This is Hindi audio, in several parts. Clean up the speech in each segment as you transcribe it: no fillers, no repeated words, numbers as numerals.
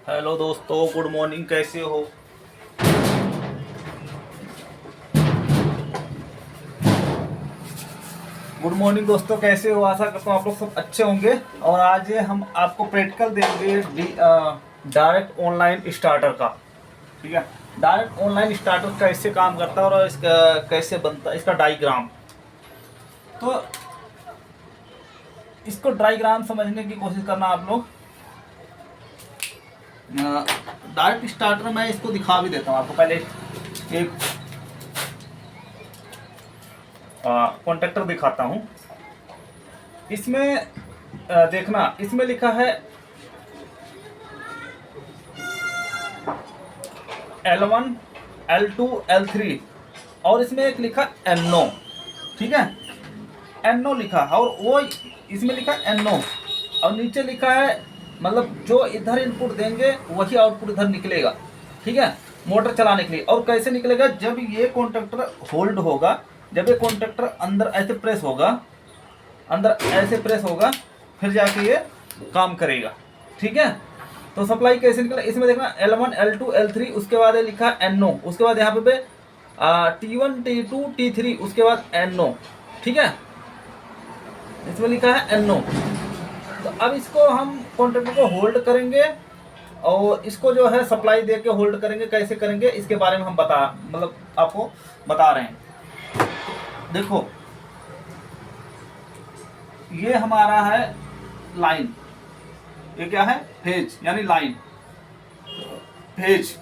हेलो दोस्तों, गुड मॉर्निंग। कैसे हो? गुड मॉर्निंग दोस्तों, कैसे हो? आशा करता हूँ आप लोग सब अच्छे होंगे। और आज हम आपको प्रैक्टिकल देंगे डायरेक्ट ऑनलाइन स्टार्टर का। ठीक है, डायरेक्ट ऑनलाइन स्टार्टर कैसे काम करता है और इसका कैसे बनता है, इसका डायग्राम। तो इसको डायग्राम समझने की कोशिश करना आप लोग। डायरेक्ट स्टार्टर मैं इसको दिखा भी देता हूँ आपको। पहले एक कॉन्ट्रैक्टर दिखाता हूँ। इसमें देखना, इसमें लिखा है L1 L2 L3 और इसमें एक लिखा NO। ठीक है, NO लिखा और वो इसमें लिखा NO और नीचे लिखा है, मतलब जो इधर इनपुट देंगे वही आउटपुट इधर निकलेगा। ठीक है, मोटर चलाने के लिए। और कैसे निकलेगा? जब ये कॉन्ट्रैक्टर होल्ड होगा, जब ये कॉन्ट्रैक्टर अंदर ऐसे प्रेस होगा, अंदर ऐसे प्रेस होगा, फिर जाके ये काम करेगा। ठीक है, तो सप्लाई कैसे निकला? इसमें देखना L1 L2 L3, उसके बाद लिखा NO, उसके बाद यहाँ पे T1 T2 T3, उसके बाद NO। ठीक है, इसमें लिखा है NO। तो अब इसको हम कॉन्ट्रैक्टर को होल्ड करेंगे और इसको जो है सप्लाई दे के होल्ड करेंगे। कैसे करेंगे इसके बारे में हम मतलब आपको बता रहे हैं। देखो, ये हमारा है लाइन, ये क्या है? फेज, यानी लाइन, फेज।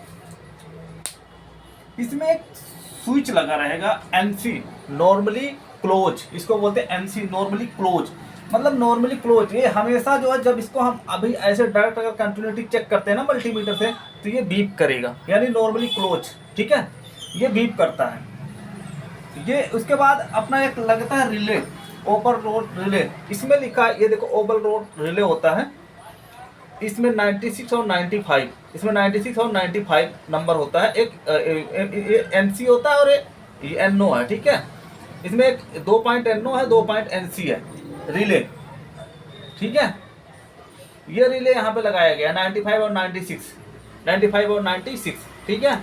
इसमें एक स्विच लगा रहेगा NC, नॉर्मली क्लोज। इसको बोलते हैं NC, नॉर्मली क्लोज। मतलब नॉर्मली क्लोज ये हमेशा जो है, जब इसको हम अभी ऐसे डायरेक्ट अगर कंटिन्यूटी चेक करते हैं ना मल्टीमीटर से, तो ये बीप करेगा, यानी नॉर्मली क्लोज। ठीक है, ये बीप करता है। ये उसके बाद अपना एक लगता है रिले, ओवर लोड रिले। इसमें लिखा है, ये देखो ओवर लोड रिले होता है। इसमें 96 और 95, इसमें 96 और 95 नंबर होता है। एक NC होता है और ये NO है। ठीक है, इसमें एक 2 पॉइंट NO है, 2 पॉइंट NC है, रिले। ठीक है, ये रिले यहाँ पे लगाया गया 95 और 96, 95 और 96। ठीक है,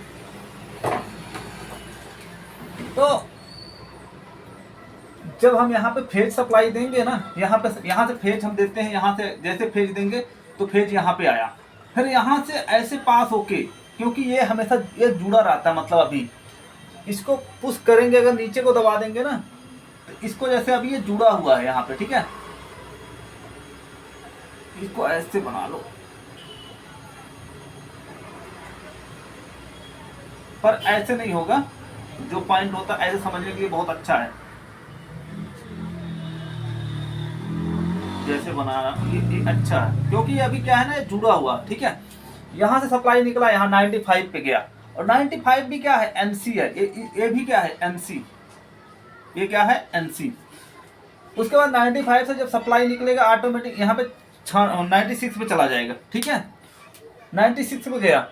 तो जब हम यहाँ पे फेज सप्लाई देंगे ना, यहाँ से फेज हम देते हैं, यहाँ से जैसे फेज देंगे तो फेज यहाँ पे आया, फिर यहाँ से ऐसे पास होके, क्योंकि ये हमेशा ये जुड़ा रहता है, मतलब अभी इसको पुश करेंगे, अगर नीचे को दबा देंगे ना, तो इसको जैसे अभी ये जुड़ा हुआ है यहाँ पे। ठीक है, इसको ऐसे बना लो, पर ऐसे नहीं होगा। जो पॉइंट होता है ऐसे समझने के लिए बहुत अच्छा है, जैसे बनाना ये अच्छा है, क्योंकि ये अभी क्या है ना, ये जुड़ा हुआ। ठीक है, यहाँ से सप्लाई निकला, यहाँ 95 पे गया, और 95 भी क्या है? NC है। ये भी क्या है? NC। ये क्या है? NC। उसके बाद 95 से जब सप्लाई निकलेगा, ऑटोमेटिक यहाँ पे 96 पे चला जाएगा। ठीक है, 96 पे गया,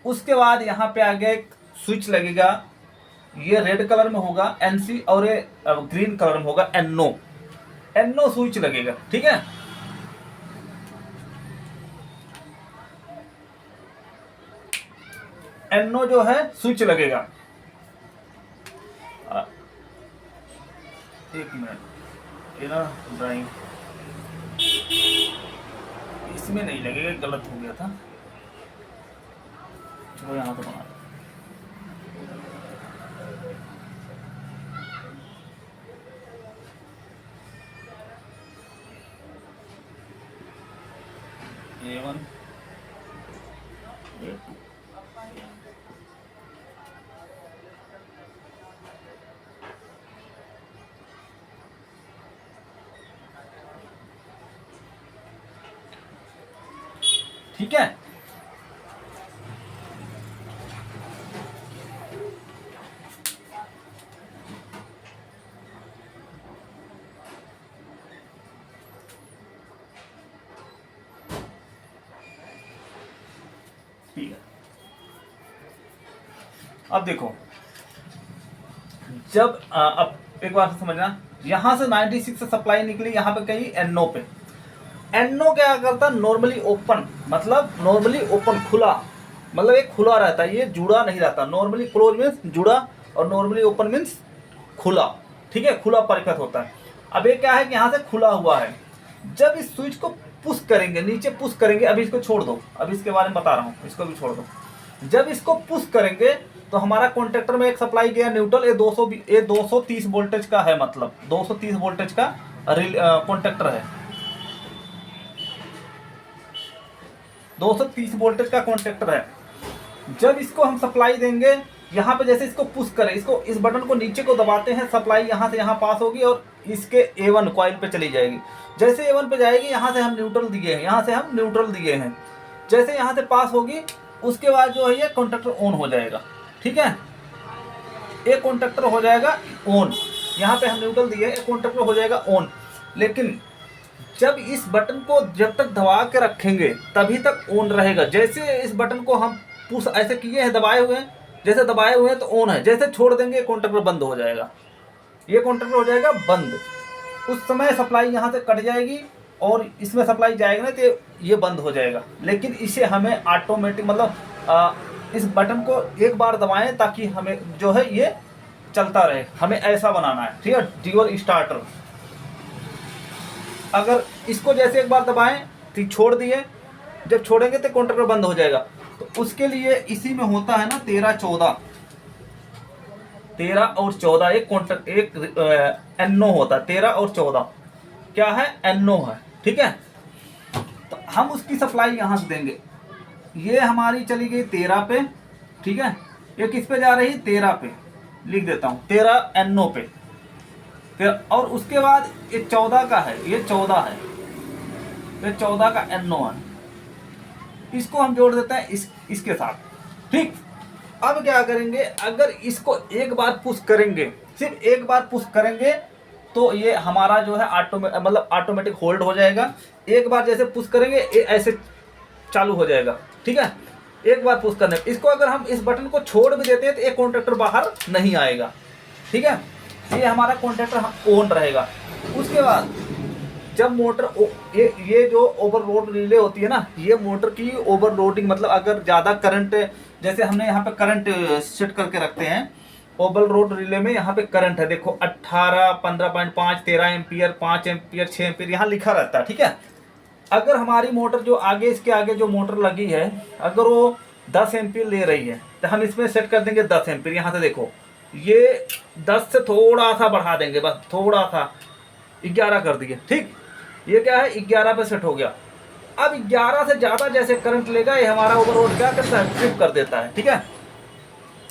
उसके बाद यहाँ पे आगे एक स्विच लगेगा। ये रेड कलर में होगा NC और ये ग्रीन कलर में होगा NO। NO स्विच लगेगा। ठीक है, NO जो है स्विच लगेगा। एक मिनट, ये ना ड्राइंग इसमें नहीं लगेगा, गलत हो गया था। चलो यहाँ तो बना लो। A1 A2, ठीक है। ठीक है, अब देखो, जब अब एक बार समझना, यहां से 96 से सप्लाई निकली यहाँ पे कहीं NO पे। NO क्या करता है, नॉर्मली ओपन, मतलब नॉर्मली ओपन खुला, मतलब एक खुला रहता है, ये जुड़ा नहीं रहता। नॉर्मली क्लोज मीन्स जुड़ा और नॉर्मली ओपन मीन्स खुला, ठीक है, खुला परिपथ होता है। अब ये क्या है कि यहाँ से खुला हुआ है, जब इस स्विच को पुश करेंगे, नीचे पुश करेंगे, अभी इसको छोड़ दो, अभी इसके बारे में बता रहा हूँ, इसको भी छोड़ दो। जब इसको पुश करेंगे तो हमारा कॉन्टेक्टर में एक सप्लाई गया न्यूट्रल, ये 230 वोल्टेज का है, मतलब 230 वोल्टेज का कॉन्टेक्टर है, 230 वोल्टेज का कॉन्टेक्टर है। जब इसको हम सप्लाई देंगे, यहाँ पे जैसे इसको पुश करें, इसको इस बटन को नीचे को दबाते हैं, सप्लाई यहाँ से यहाँ पास होगी और इसके A1 कॉइल पे चली जाएगी। जैसे A1 पे जाएगी, यहाँ से हम न्यूट्रल दिए हैं, यहाँ से हम न्यूट्रल दिए हैं, जैसे यहाँ से पास होगी उसके बाद जो है ये कॉन्टेक्टर ऑन हो जाएगा, ठीक है, एक कॉन्टेक्टर हो जाएगा ऑन, यहाँ पे हम न्यूट्रल दिए, एक कॉन्टेक्टर हो जाएगा ऑन। लेकिन जब इस बटन को जब तक दबा के रखेंगे तभी तक ऑन रहेगा। जैसे इस बटन को हम पुश ऐसे किए हैं, दबाए हुए हैं, जैसे दबाए हुए हैं तो ऑन है, जैसे छोड़ देंगे कॉन्टेक्टर बंद हो जाएगा, ये कॉन्टेक्टर हो जाएगा बंद। उस समय सप्लाई यहाँ से कट जाएगी और इसमें सप्लाई जाएगा ना तो ये बंद हो जाएगा। लेकिन इसे हमें ऑटोमेटिक, मतलब इस बटन को एक बार दबाएं ताकि हमें जो है ये चलता रहे, हमें ऐसा बनाना है, ठीक है, ड्यूअल स्टार्टर। अगर इसको जैसे एक बार दबाएं तो छोड़ दिए, जब छोड़ेंगे तो कॉन्टेक्टर बंद हो जाएगा। तो उसके लिए इसी में होता है ना 13 और 14 एक कॉन्टेक्ट, एक NO होता है, 13 और 14 क्या है, NO है, ठीक है। तो हम उसकी सप्लाई यहाँ से देंगे, ये हमारी चली गई 13 पे, ठीक है, ये किस पे जा रही है, 13 पे, लिख देता हूँ 13 NO पे, और उसके बाद ये 14 का है, ये 14 है, ये 14 का NO है, इसको हम जोड़ देते हैं इसके साथ, ठीक। अब क्या करेंगे, अगर इसको एक बार पुश करेंगे, सिर्फ एक बार पुश करेंगे तो ये हमारा जो है ऑटोमेटिक होल्ड हो जाएगा। एक बार जैसे पुश करेंगे ये ऐसे चालू हो जाएगा, ठीक है, एक बार पुश करने। इसको अगर हम इस बटन को छोड़ भी देते हैं तो एक कॉन्टेक्टर बाहर नहीं आएगा, ठीक है, ये हमारा कॉन्टेक्टर ऑन रहेगा। उसके बाद जब मोटर ये जो ओवरलोड रिले होती है ना, ये मोटर की ओवरलोडिंग, मतलब अगर ज़्यादा करंट, जैसे हमने यहाँ पे करंट सेट करके रखते हैं ओवरलोड रिले में, यहाँ पे करंट है देखो 18, 15.5, 13 एम्पियर, 5 एम्पियर, 6 एम्पियर यहाँ लिखा रहता है, ठीक है। अगर हमारी मोटर जो आगे, इसके आगे जो मोटर लगी है, अगर वो 10 एम्पियर ले रही है तो हम इसमें सेट कर देंगे 10 एम्पियर। यहाँ से देखो ये 10 से थोड़ा सा बढ़ा देंगे, बस थोड़ा सा, 11 कर दिए, ठीक, ये क्या है 11 पे सेट हो गया। अब 11 से ज़्यादा जैसे करंट लेगा ये हमारा ओवरलोड क्या करता है, ट्रिप कर देता है, ठीक है।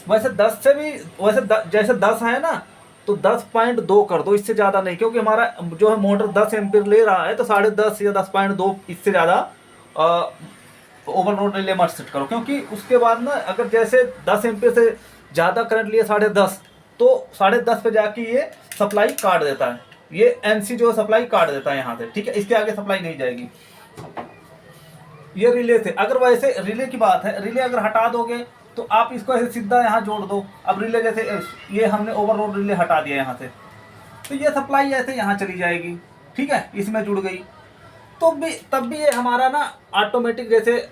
वैसे 10 से भी, जैसे 10 है ना तो 10.2 कर दो, इससे ज़्यादा नहीं, क्योंकि हमारा जो है मोटर 10 एम्पियर ले रहा है तो 10.5 या 10.2, इससे ज़्यादा ओवरलोड रिले मत सेट करो, क्योंकि उसके बाद ना अगर जैसे 10 एम्पियर से ज़्यादा करंट लिए 10.5, तो 10.5 पे जाके ये सप्लाई काट देता है, ये NC जो सप्लाई काट देता है यहाँ से, ठीक है, इसके आगे सप्लाई नहीं जाएगी। ये रिले थे, अगर वैसे रिले की बात है, रिले अगर हटा दोगे तो आप इसको ऐसे सीधा यहाँ जोड़ दो। अब रिले जैसे ये हमने ओवरलोड रिले हटा दिया यहाँ से, तो ये सप्लाई ऐसे यहाँ चली जाएगी, ठीक है, इसमें जुड़ गई। तो तब भी ये हमारा ना ऑटोमेटिक, जैसे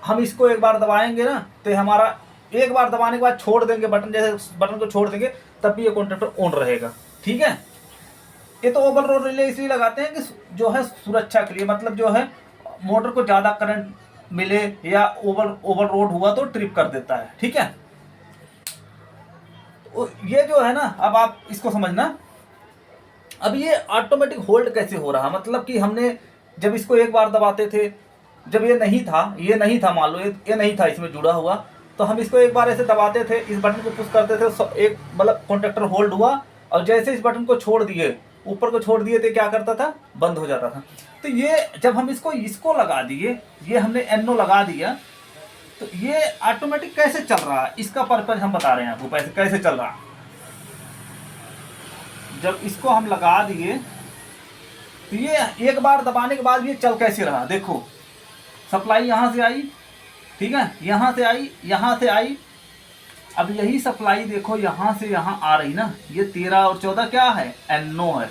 हम इसको एक बार दबाएंगे ना तो हमारा एक बार दबाने के बाद छोड़ देंगे बटन, जैसे बटन को छोड़ देंगे तब भी ये कॉन्टेक्टर ऑन रहेगा, ठीक है। ये तो ओवरलोड रिले इसलिए लगाते हैं कि जो है सुरक्षा के लिए, मतलब जो है मोटर को ज़्यादा करंट मिले या ओवरलोड हुआ तो ट्रिप कर देता है, ठीक है। तो ये जो है ना, अब आप इसको समझना। अब ये ऑटोमेटिक होल्ड कैसे हो रहा, मतलब कि हमने जब इसको एक बार दबाते थे, जब ये नहीं था, मान लो ये नहीं था इसमें जुड़ा हुआ, तो हम इसको एक बार ऐसे दबाते थे, इस बटन को पुश करते थे, एक मतलब कॉन्टेक्टर होल्ड हुआ, और जैसे इस बटन को छोड़ दिए, ऊपर को छोड़ दिए तो क्या करता था, बंद हो जाता था। तो ये जब हम इसको लगा दिए, ये हमने NO लगा दिया, तो ये ऑटोमेटिक कैसे चल रहा है, इसका पर्पज हम बता रहे हैं आपको, कैसे चल रहा है। जब इसको हम लगा दिए तो ये एक बार दबाने के बाद ये चल कैसे रहा, देखो सप्लाई यहाँ से आई, ठीक है, यहाँ से आई, अब यही सप्लाई देखो यहाँ से यहाँ आ रही ना, ये 13 और 14 क्या है, NO है,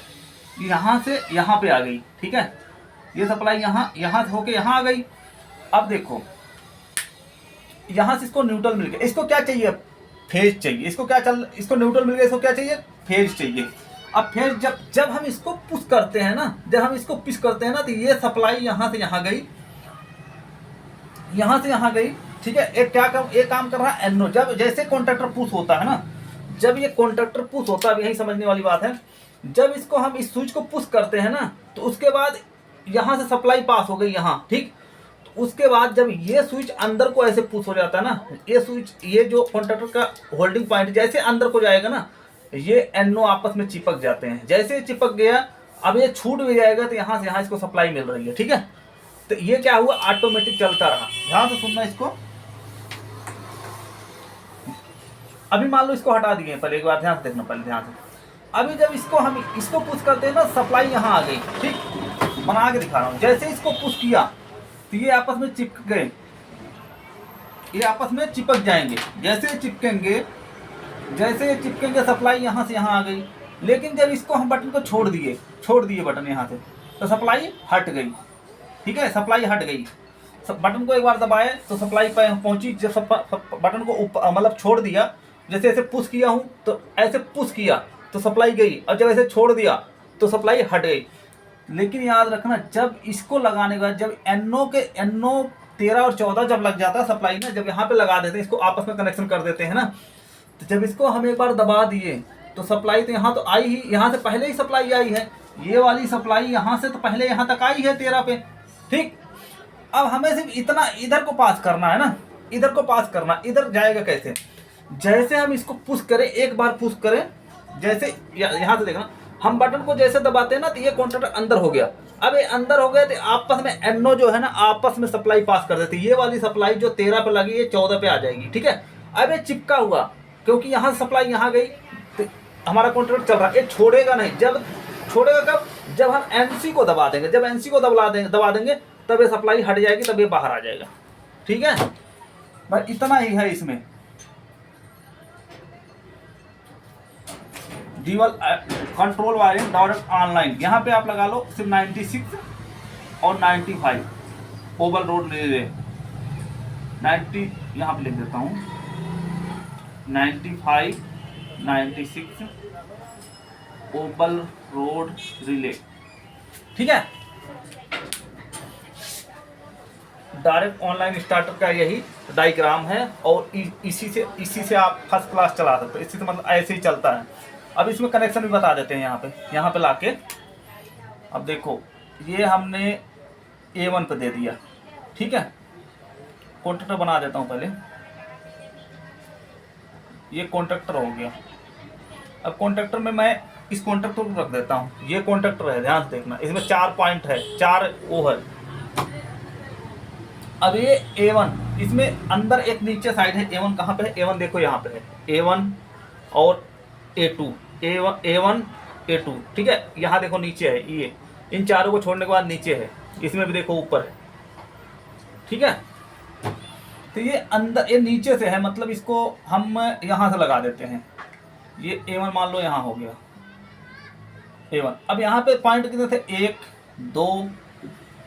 यहाँ से यहाँ पे आ गई, ठीक है, ये सप्लाई यहाँ से होके यहाँ आ गई। अब देखो यहाँ से इसको न्यूट्रल मिल गया, इसको क्या चाहिए, फेज चाहिए। इसको न्यूट्रल मिल गया, इसको क्या चाहिए, फेज चाहिए। अब फेज जब हम इसको पुश करते हैं ना, तो ये सप्लाई यहाँ से यहाँ गई, यहाँ से यहाँ गई, ठीक है। एक काम कर रहा है एनो। जब जैसे कॉन्ट्रैक्टर पुश होता है ना, जब ये कॉन्ट्रैक्टर पुश होता है, यही समझने वाली बात है। जब इसको हम इस स्विच को पुश करते हैं ना, तो उसके बाद यहाँ से सप्लाई पास हो गई यहाँ, ठीक। तो उसके बाद जब ये स्विच अंदर को ऐसे पुश हो जाता है ना, ये स्विच, ये जो कॉन्ट्रैक्टर का होल्डिंग पॉइंट जैसे अंदर को जाएगा ना, ये एनो आपस में चिपक जाते हैं। जैसे चिपक गया, अब ये छूट भी जाएगा, तो यहाँ से यहाँ इसको सप्लाई मिल रही है, ठीक है। तो ये क्या हुआ, ऑटोमेटिक चलता रहा। ध्यान से सुनना इसको। अभी मान लो इसको हटा दिए, पहले एक बार ध्यान से देखना, पहले ध्यान से। अभी जब इसको पुश करते हैं ना, सप्लाई यहाँ आ गई, ठीक। बना के दिखा रहा हूँ। जैसे इसको पुश किया तो ये आपस में चिपक गए, ये आपस में चिपक जाएंगे। जैसे ये चिपकेंगे, सप्लाई यहाँ से यहाँ आ गई। लेकिन जब इसको हम बटन को छोड़ दिए बटन यहाँ से, तो सप्लाई हट गई, ठीक है। सप्लाई हट गई, बटन को एक बार दबाए तो सप्लाई पहुंची। जब बटन को मतलब छोड़ दिया, जैसे ऐसे पुश किया हूँ तो ऐसे पुश किया तो सप्लाई गई, और जब ऐसे छोड़ दिया तो सप्लाई हट गई। लेकिन याद रखना, जब इसको लगाने के बाद, जब एनो 13 और 14 जब लग जाता है सप्लाई ना, जब यहाँ पे लगा देते हैं, इसको आपस में कनेक्शन कर देते हैं ना, तो जब इसको हम एक बार दबा दिए तो सप्लाई तो यहाँ तो आई ही, यहाँ से पहले ही सप्लाई आई है। ये वाली सप्लाई यहाँ से तो पहले यहाँ तक आई है 13 पे, ठीक। अब हमें सिर्फ इतना इधर को पास करना है ना, इधर जाएगा कैसे। जैसे हम इसको पुश करें, एक बार पुश करें, जैसे यहाँ से देखना, हम बटन को जैसे दबाते हैं ना, तो ये कॉन्ट्रैक्टर अंदर हो गया। अब ये अंदर हो गया तो आपस में एनो जो है ना, आपस में सप्लाई पास कर देती है। ये वाली सप्लाई जो 13 पे लगी, ये 14 पे आ जाएगी, ठीक है। अब ये चिपका हुआ, क्योंकि यहाँ सप्लाई यहाँ गई, तो हमारा कॉन्ट्रैक्टर चल रहा है, ये छोड़ेगा नहीं। जब छोड़ेगा कब, जब हम एनसी को दबा देंगे। जब एनसी को दबा देंगे तब ये सप्लाई हट जाएगी, तब ये बाहर आ जाएगा, ठीक है। बस इतना ही है इसमें। Dual control wiring direct online, यहाँ पे आप लगा लो सिर्फ 96 और 95 ओवल रोड रिले। 90 यहाँ पे लिख देता हूँ, 95 96 ओवल रोड रिले, ठीक है। डायरेक्ट ऑनलाइन स्टार्टर का यही डायग्राम है, और इसी से आप फर्स्ट क्लास चला सकते हो। इसी से मतलब ऐसे ही चलता है। अब इसमें कनेक्शन भी बता देते हैं यहाँ पे लाके। अब देखो, ये हमने A1 पे दे दिया, ठीक है। कॉन्ट्रैक्टर बना देता हूँ पहले, ये कॉन्ट्रैक्टर हो गया। अब कॉन्ट्रैक्टर में मैं इस कॉन्ट्रैक्टर को रख देता हूँ। ये कॉन्ट्रैक्टर है, ध्यान से देखना, इसमें 4 पॉइंट है, 4 वो है। अब ये A1, इसमें अंदर एक नीचे साइड है। A1 कहाँ पे है, A1 देखो यहाँ पे है, A1 और A2, A1 A2, ठीक है। यहाँ देखो नीचे है, ये इन चारों को छोड़ने के बाद नीचे है, इसमें भी देखो ऊपर है, ठीक है। तो ये अंदर, ये नीचे से है, मतलब इसको हम यहाँ से लगा देते हैं। ये A1 मान लो यहाँ हो गया A1। अब यहाँ पे पॉइंट कितने थे, 1 2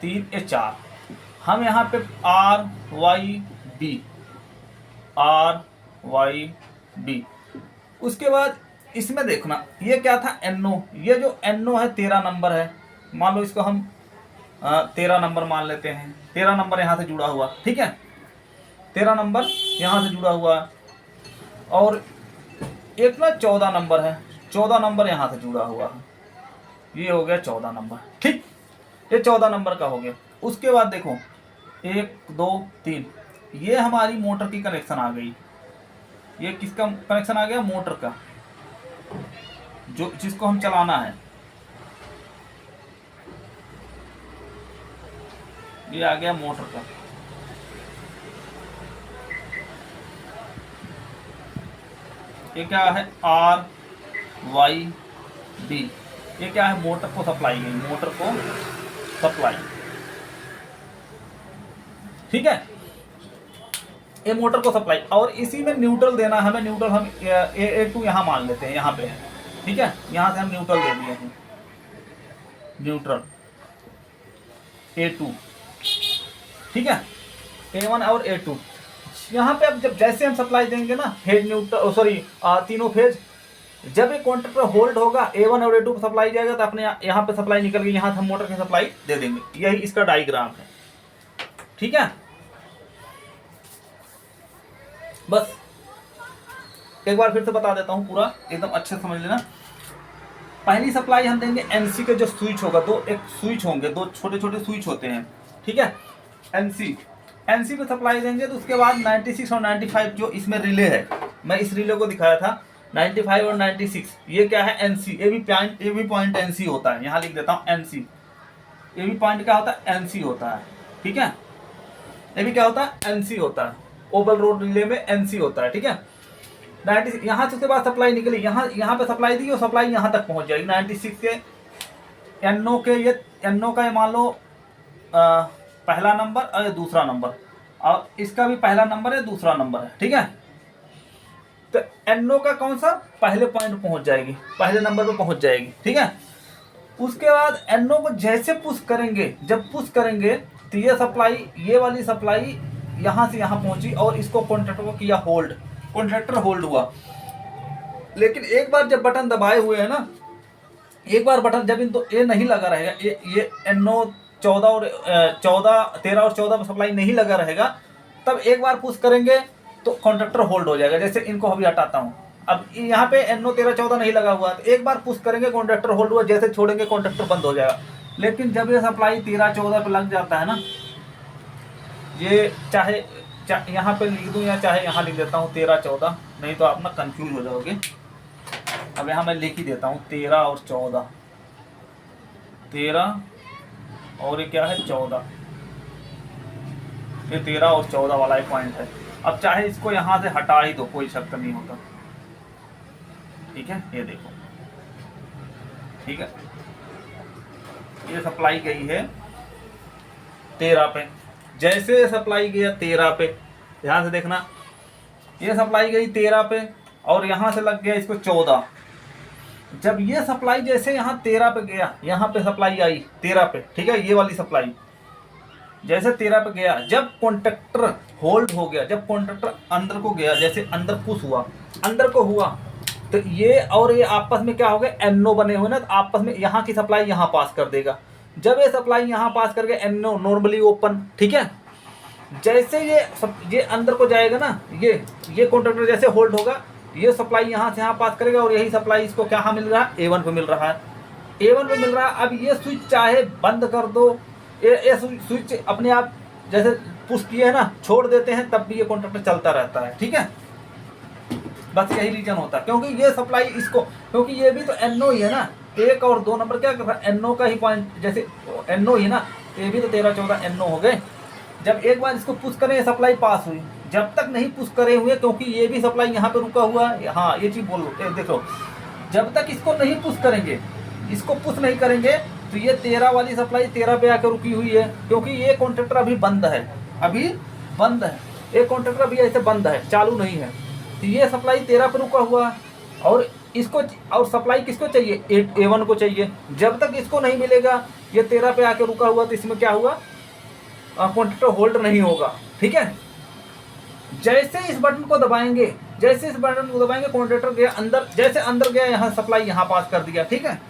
3 ये 4। हम यहाँ पे RYB, उसके बाद इसमें देखना, ये क्या था, एनो। ये जो एनो है 13 नंबर है, मान लो इसको हम 13 नंबर मान लेते हैं। 13 नंबर यहाँ से जुड़ा हुआ, ठीक है। 13 नंबर यहाँ से जुड़ा हुआ है, और एक ना 14 नंबर है, 14 नंबर यहाँ से जुड़ा हुआ है। ये हो गया 14 नंबर, ठीक। ये 14 नंबर का हो गया। उसके बाद देखो 1 2 3, ये हमारी मोटर की कनेक्शन आ गई। ये किसका कनेक्शन आ गया, मोटर का, जो जिसको हम चलाना है। ये आ गया मोटर का। ये क्या है, RYB, ये क्या है, मोटर को सप्लाई है, मोटर को सप्लाई, ठीक है। ये मोटर को सप्लाई, और इसी में न्यूट्रल देना है हमें। न्यूट्रल हम A2 यहाँ मान लेते हैं, यहाँ पे है, ठीक है। यहाँ से हम न्यूट्रल दे दिए हैं, न्यूट्रल। A2, ठीक है, A1 और A2। यहाँ पे अब जब जैसे हम सप्लाई देंगे ना हेड न्यूट्रल सॉरी तीनों फेज, जब ये कॉन्ट्रैक्टर होल्ड होगा A1 और A2 सप्लाई जाएगा तो अपने यहाँ पे सप्लाई निकल गई, यहाँ हम मोटर की सप्लाई दे देंगे। यही इसका डायग्राम है, ठीक है। बस एक बार फिर से बता देता हूँ, पूरा एकदम अच्छे से समझ लेना। पहली सप्लाई हम देंगे एनसी के जो स्विच होगा, दो एक स्विच होंगे, दो छोटे छोटे स्विच होते हैं, ठीक है, एनसी पे सप्लाई देंगे। तो उसके बाद 96 और 95 जो इसमें रिले है, मैं इस रिले को दिखाया था 95 और 96, ये क्या है एनसी, ये भी पॉइंट एनसी होता है, यहाँ लिख देता हूँ एनसी, ये भी पॉइंट क्या होता है एनसी होता है, ठीक है, ये भी क्या होता है एनसी होता है, ओवल रोड रिले में एनसी होता है, ठीक है। 96 यहाँ से उसके बाद सप्लाई निकली, यहाँ पे सप्लाई दी और सप्लाई यहाँ तक पहुँच जाएगी 96 के एनओ के, ये एनओ का मान लो पहला नंबर और दूसरा नंबर, और इसका भी पहला नंबर है दूसरा नंबर है, ठीक है। तो एनओ का कौन सा पहले पॉइंट पहुंच जाएगी, पहले नंबर पे पहुंच जाएगी, ठीक है। उसके बाद एनओ को जैसे पुश करेंगे, जब पुश करेंगे तो ये सप्लाई, ये वाली सप्लाई यहाँ से यहाँ पहुंची और इसको कॉन्ट्रैक्टर को किया होल्ड, कॉन्ट्रैक्टर होल्ड हुआ। लेकिन एक बार जब बटन दबाए हुए है ना, एक बार बटन जब इन तो ये नहीं लगा रहेगा, ये एनओ 13 और 14 पर सप्लाई नहीं लगा रहेगा, तब एक बार पुश करेंगे तो कॉन्ट्रैक्टर होल्ड हो जाएगा। जैसे इनको अभी हटाता हूँ, अब यहाँ पे एनओ 13 14 नहीं लगा हुआ, तो एक बार पुश करेंगे कॉन्ट्रैक्टर होल्ड हुआ, जैसे छोड़ेंगे कॉन्ट्रैक्टर बंद हो जाएगा। लेकिन जब ये सप्लाई 13 14 पे लग जाता है ना, ये चाहे यहाँ पे लिख दूँ या चाहे यहाँ लिख देता हूँ 13 14, नहीं तो आप ना कंफ्यूज हो जाओगे। अब यहाँ मैं लिख ही देता हूँ 13 और 14, 13 और ये क्या है 14, ये 13 और 14 वाला एक पॉइंट है। अब चाहे इसको यहाँ से हटा ही दो, कोई शक नहीं होता, ठीक है। ये देखो, ठीक है, ये सप्लाई गई है 13 पे, जैसे सप्लाई गया 13 पे, ध्यान से देखना, ये सप्लाई गई 13 पे और यहाँ से लग गया इसको 14। जब ये सप्लाई जैसे यहाँ 13 पे गया, यहाँ पे सप्लाई आई 13 पे, ठीक है, ये वाली सप्लाई जैसे 13 पे गया, जब कॉन्ट्रैक्टर होल्ड हो गया, जब कॉन्ट्रैक्टर अंदर को गया, जैसे अंदर पुश हुआ, अंदर को हुआ, तो ये और ये आपस में क्या हो गए एनओ बने हुए ना, तो आपस में यहाँ की सप्लाई यहाँ पास कर देगा। जब ये सप्लाई यहाँ पास करके एनओ नॉर्मली ओपन, ठीक है, जैसे ये अंदर को जाएगा ना, ये कॉन्ट्रैक्टर जैसे होल्ड होगा, ये सप्लाई यहाँ से यहाँ पास करेगा और यही सप्लाई इसको क्या मिल रहा है A1 पे मिल रहा है, A1 पे मिल रहा है। अब ये स्विच चाहे बंद कर दो, ये स्विच अपने आप जैसे पुश किए है ना, छोड़ देते हैं, तब भी ये कॉन्ट्रैक्टर चलता रहता है, ठीक है। बस यही रीजन होता है, क्योंकि ये सप्लाई इसको, क्योंकि ये भी तो एनओ ही है ना, 1 और 2 नंबर क्या कर रहा है एनओ का ही पॉइंट, जैसे एनओ ही ना, ये भी तो 13 14 एनओ हो गए। जब एक बार इसको पुश करें, ये सप्लाई पास हुई, जब तक नहीं पुश करे हुए, क्योंकि ये भी सप्लाई यहाँ पे रुका हुआ है, हाँ ये चीज़ बोल लो, देखो, जब तक इसको नहीं पुश करेंगे, इसको पुश नहीं करेंगे, तो ये 13 वाली सप्लाई 13 पे आकर रुकी हुई है, क्योंकि ये कॉन्ट्रैक्टर अभी बंद है, अभी बंद है, ये कॉन्ट्रैक्टर अभी ऐसे बंद है, चालू नहीं है, तो ये सप्लाई 13 पे रुका हुआ है। और इसको, और सप्लाई किसको चाहिए A1 को चाहिए। जब तक इसको नहीं मिलेगा, ये 13 पे आकर रुका हुआ, तो इसमें क्या हुआ कॉन्ट्रैक्टर होल्ड नहीं होगा, ठीक है। जैसे इस बटन को दबाएंगे, जैसे इस बटन को दबाएंगे, कॉन्ट्रैक्टर गया अंदर, जैसे अंदर गया यहाँ सप्लाई यहाँ पास कर दिया, ठीक है।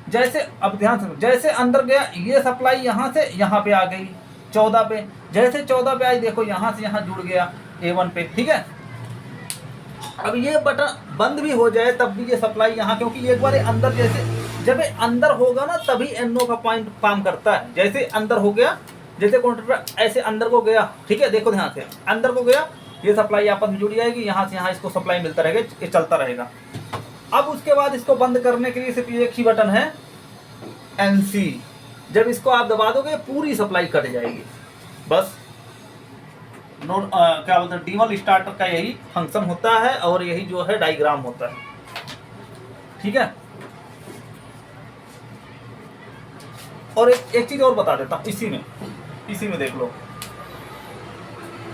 जैसे अब ध्यान से, जैसे अंदर गया, ये सप्लाई यहाँ से यहाँ पे आ गई 14 पे, जैसे 14 पे आई, देखो यहाँ से यहाँ जुड़ गया A1 पे, ठीक है। अब ये बटन बंद भी हो जाए तब भी ये सप्लाई यहाँ, क्योंकि एक बार अंदर, जैसे जब ये अंदर होगा ना, तभी एनओ का पॉइंट काम करता है। जैसे अंदर हो गया, जैसे कॉन्ट्रैक्टर ऐसे अंदर को गया, ठीक है, देखो ध्यान से, अंदर को गया, ये सप्लाई आपस में जुड़ जाएगी, यहाँ से यहाँ इसको सप्लाई मिलता रहेगा, ये चलता रहेगा। अब उसके बाद इसको बंद करने के लिए सिर्फ एक ही बटन है एनसी, जब इसको आप दबा दोगे पूरी सप्लाई कट जाएगी। बस क्या बोलते हैं, डीमल स्टार्टर का यही फंक्शन होता है और यही जो है डायग्राम होता है, ठीक है। और एक चीज और बता देता हूँ, इसी में देख लो,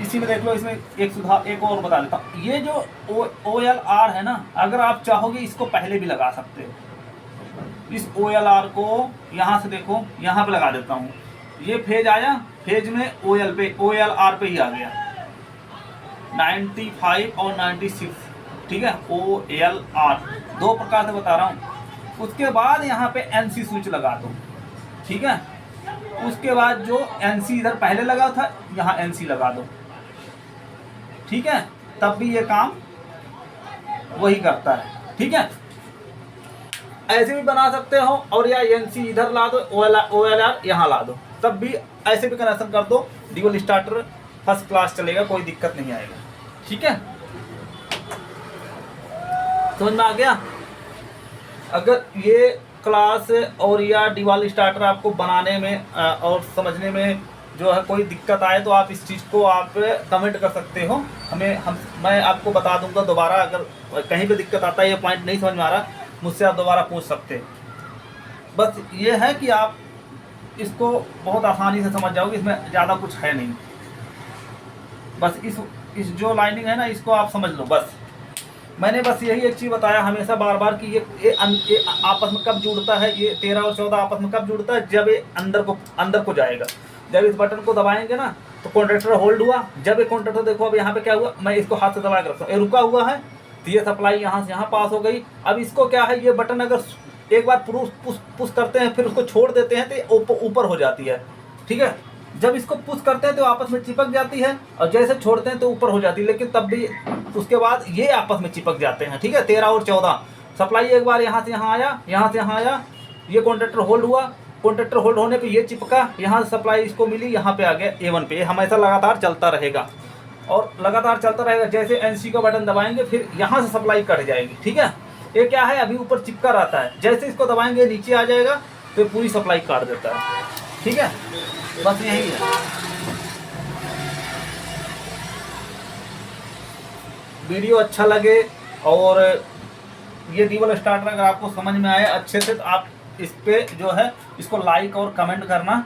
इसमें एक सुधार एक और बता देता हूँ। ये जो OLR है ना, अगर आप चाहोगे इसको पहले भी लगा सकते हो। इस OLR को यहाँ से देखो, यहाँ पे लगा देता हूँ, ये फेज आया, फेज में OLR पे ही आ गया 95 और 96, ठीक है, OLR 2 प्रकार से बता रहा हूँ। उसके बाद यहाँ पे NC स्विच लगा दो, ठीक है। उसके बाद जो NC इधर पहले लगा था यहाँ NC लगा दो, ठीक है, तब भी ये काम वही करता है, ठीक है। ऐसे भी बना सकते हो, और या NC इधर ला दो, OLR यहाँ ला दो, तब भी ऐसे भी कनेक्शन कर दो, ड्यूल स्टार्टर फर्स्ट क्लास चलेगा, कोई दिक्कत नहीं आएगा, ठीक है। समझ में आ गया। अगर ये क्लास और या ड्यूल स्टार्टर आपको बनाने में और समझने में जो है कोई दिक्कत आए तो आप इस चीज़ को आप कमेंट कर सकते हो मैं आपको बता दूंगा दोबारा। अगर कहीं पे दिक्कत आता है, ये पॉइंट नहीं समझ में आ रहा, मुझसे आप दोबारा पूछ सकते हैं। बस ये है कि आप इसको बहुत आसानी से समझ जाओगे, इसमें ज़्यादा कुछ है नहीं। बस इस जो लाइनिंग है ना, इसको आप समझ लो बस। मैंने बस यही एक चीज़ बताया हमेशा बार बार कि ये आपस में कब जुड़ता है, ये 13 और 14 आपस में कब जुड़ता है, जब ये अंदर को जाएगा। जब इस बटन को दबाएंगे ना तो कॉन्ट्रैक्टर होल्ड हुआ। जब ये कॉन्ट्रैक्टर, देखो अब यहाँ पे क्या हुआ, मैं इसको हाथ से दबा के रखता हूँ, ये रुका हुआ है, तो ये सप्लाई यहाँ से यहाँ पास हो गई। अब इसको क्या है, ये बटन अगर एक बार पुश करते हैं फिर उसको छोड़ देते हैं तो ऊपर हो जाती है, ठीक है। जब इसको पुश करते हैं तो आपस में चिपक जाती है, और जैसे छोड़ते हैं तो ऊपर हो जाती है, लेकिन तब भी उसके बाद ये आपस में चिपक जाते हैं, ठीक है। 13 और 14 सप्लाई एक बार यहाँ से यहाँ आया, यहाँ से यहाँ आया, ये कॉन्ट्रैक्टर होल्ड हुआ, कॉन्ट्रैक्टर होल्ड होने पे ये चिपका, यहाँ से सप्लाई इसको मिली, यहाँ पे आ गया A1 पे। ये हमेशा लगातार चलता रहेगा, और लगातार चलता रहेगा। जैसे NC का बटन दबाएंगे फिर यहाँ से सप्लाई कट जाएगी, ठीक है। ये क्या है, अभी ऊपर चिपका रहता है, जैसे इसको दबाएंगे नीचे आ जाएगा तो पूरी सप्लाई काट देता है, ठीक है। बस यही है। वीडियो अच्छा लगे और ये ड्यूल स्टार्टर अगर आपको समझ में आए अच्छे से, तो आप इस पे जो है इसको लाइक और कमेंट करना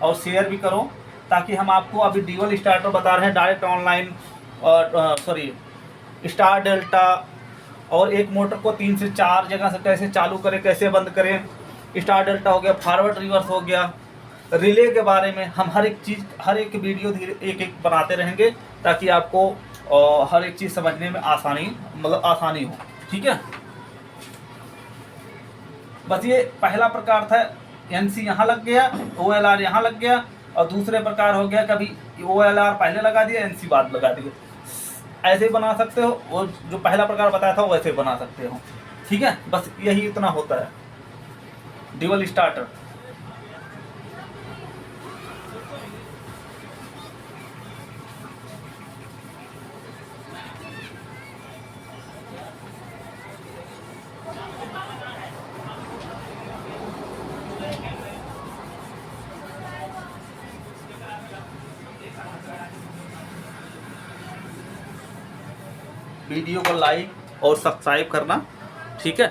और शेयर भी करो, ताकि हम आपको अभी ड्यूल स्टार्टर बता रहे हैं, डायरेक्ट ऑनलाइन और स्टार डेल्टा, और एक मोटर को 3 से 4 जगह से कैसे चालू करें, कैसे बंद करें। स्टार डेल्टा हो गया, फॉरवर्ड रिवर्स हो गया, रिले के बारे में हम हर एक चीज़, हर एक वीडियो एक एक बनाते रहेंगे, ताकि आपको हर एक चीज़ समझने में आसानी हो, ठीक है। बस ये पहला प्रकार था, NC यहाँ लग गया, OLR यहाँ लग गया, और दूसरे प्रकार हो गया कभी OLR पहले लगा दिया, NC बाद लगा दिया। ऐसे बना सकते हो, और जो पहला प्रकार बताया था वैसे बना सकते हो, ठीक है। बस यही इतना होता है ड्यूल स्टार्टर। वीडियो को लाइक और सब्सक्राइब करना, ठीक है।